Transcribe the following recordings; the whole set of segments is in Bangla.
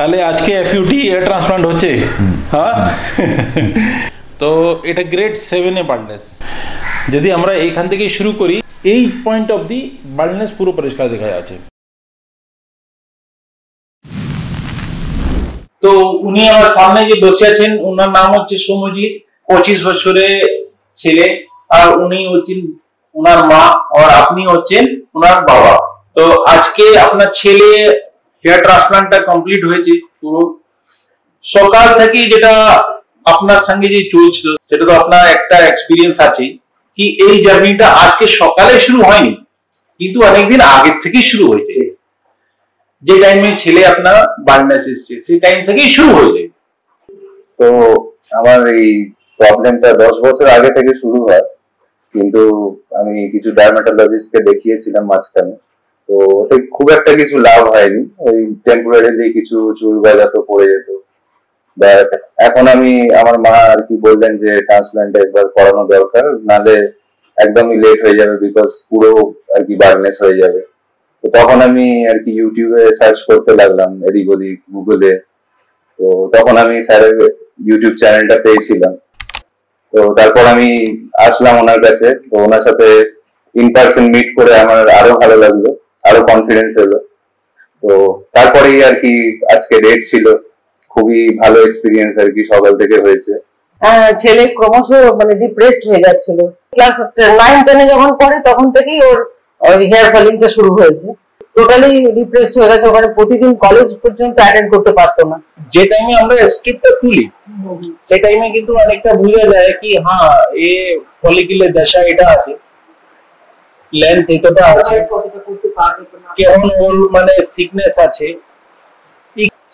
তাহলে আজকে এফইউটি এয়ার ট্রান্সপ্লান্ট হচ্ছে। হ্যাঁ, তো এটা গ্রেড 7-এ বাল্ডনেস। যদি আমরা এইখান থেকে শুরু করি, এই পয়েন্ট অফ দি বাল্ডনেস পুরো পরিষ্কার দেখা যাচ্ছে। তো উনি আমার সামনে যে বসে আছেন, ওনার নাম হচ্ছে সৌম্যজিৎ, 25 বছরের ছেলে, আর উনি হচ্ছেন ওনার মা, আর আপনি হচ্ছেন ওনার বাবা। তো আজকে আপনার ছেলে হেয়ার ট্রান্সপ্লান্টটা কমপ্লিট হয়েছে। তো সকাল থেকে যেটা আপনার সঙ্গে যে চলছিল, সেটা তো আপনার একটা এক্সপিরিয়েন্স আছে কি এই জার্নিটা আজকে সকালে শুরু হয়নি, কিন্তু অনেকদিন আগের থেকেই শুরু হয়েছে। যে টাইমে ছেলে আপনার বার্ননেস এসছে, সেই টাইম থেকেই শুরু হয়ে যায়। তো আমার এই প্রবলেমটা 10 বছর আগে থেকে শুরু হয়, কিন্তু আমি কিছু ডার্মাটোলজিস্টকে দেখিয়েছিলাম মাঝখানে। তো ওতে খুব একটা কিছু লাভ হয়নি, ওই টেম্পোরারিলি কিছু চুল গজাতো, পড়ে যেত। বাট এখন আমি, আমার মা আর কি বললেন যে ট্রান্সপ্লান্ট একবার করানো দরকার, নালে একদমই লেট হয়ে যাবে, বিকজ পুরো আর কি বার্নেস হয়ে যাবে। তো তখন আমি আর কি ইউটিউবে সার্চ করতে লাগলাম, এদিক ওদিক গুগলে। তো তখন আমি স্যারের ইউটিউব চ্যানেলটা পেয়েছিলাম। তো তারপর আমি আসলাম ওনার কাছে। তো ওনার সাথে ইন পার্সন মিট করে আমার আরো ভালো লাগলো, আরো কনফিডেন্স এলো। তো তারপরেই আর কি আজকে ডেট ছিল। খুবই ভালো এক্সপিরিয়েন্স আর কি সকাল থেকে হয়েছে। ছেলে ক্রমশ মানে ডিপ্রেসড হয়ে যাচ্ছিল। ক্লাস 9-10-এ যখন পড়ে তখন থেকেই ওর হেয়ার ফলিংটা শুরু হয়েছে। টোটালি ডিপ্রেসড হয়ে গেছে, ওখানে প্রতিদিন কলেজ পর্যন্ত অ্যাটেন্ড করতে পারতো না। যে টাইমে আমরা স্ট্রিপটা তুলি, সেই টাইমে কিন্তু অনেকটা বোঝা যায় কি হ্যাঁ এ ফলিকুলের দশা এটা আছে, লেন্থ এতটা আছে, কেমন ওর মানে থিকনেস আছে,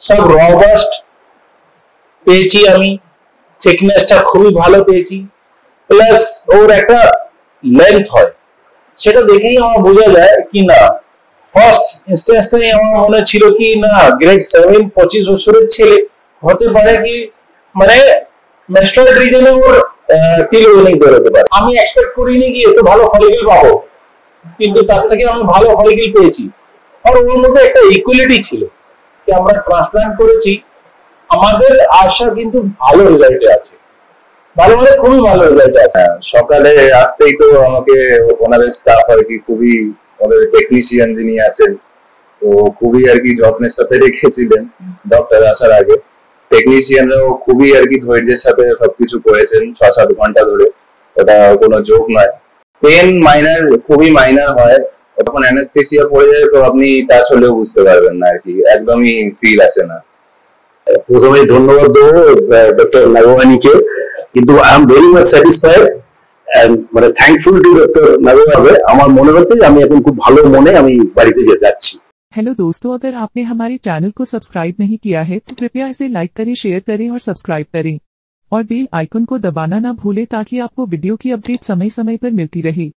সব রবাস্ট পেয়েছি আমি। থিকনেসটা খুবই ভালো পেয়েছি, প্লাস ওর একটা লেন্থ হয়, সেটা দেখেই আমার বোঝা যায় কি না, ফার্স্ট ইনস্ট্যান্সটাই আমার মনে ছিল কি না গ্রেড 7 25 বছরের ছেলে হতে পারে কি মানে মেস্ট্রাল রিজনে ওর টিলোনিক বেরোতে পারে। আমি এক্সপেক্ট করিনি কি এত ভালো ফলিকুল পাবো, কিন্তু তার থেকে আমি ভালো ফলিকুল পেয়েছি। আর ওর মধ্যে একটা ইকুয়ালিটি ছিল কি আমরা ট্রান্সপ্লান্ট করেছি, আমাদের আশা কিন্তু ভালো রেজাল্টে আছে, ভালো মানে খুবই ভালো রেজাল্ট আছে। সকালে আসতেই তো আমাকে ওনাদের স্টাফ আর কি, খুবই ওদের টেকনিশিয়ান যিনি আছেন, তো খুবই আর কি যত্নের সাথে রেখেছিলেন ডক্টর আসার আগে। টেকনিশিয়ানরাও খুবই আর কি ধৈর্যের সাথে সবকিছু করেছেন 6-7 ঘন্টা ধরে, ওটা কোনো জোক নয়। পেন মাইনার, খুবই মাইনার হয়, তখন অ্যানেস্থেসিয়া পড়ে যায়, তো আপনি টাচ হলেও বুঝতে পারবেন না আর কি, একদমই ফিল আসে না। প্রথমে ধন্যবাদ দেবো ডক্টর নাগবানীকে, কিন্তু I am very much satisfied and মানে থ্যাঙ্কফুল টু ডক্টর নাগবানী। আমার মনে হচ্ছে যে আমি এখন খুব ভালো মনে আমি বাড়িতে যাচ্ছি। हेलो दोस्तों, अगर आपने हमारे चैनल को सब्सक्राइब नहीं किया है तो कृपया इसे लाइक करें, शेयर करें और सब्सक्राइब करें और बेल आइकन को दबाना ना भूलें ताकि आपको वीडियो की अपडेट समय समय पर मिलती रहे।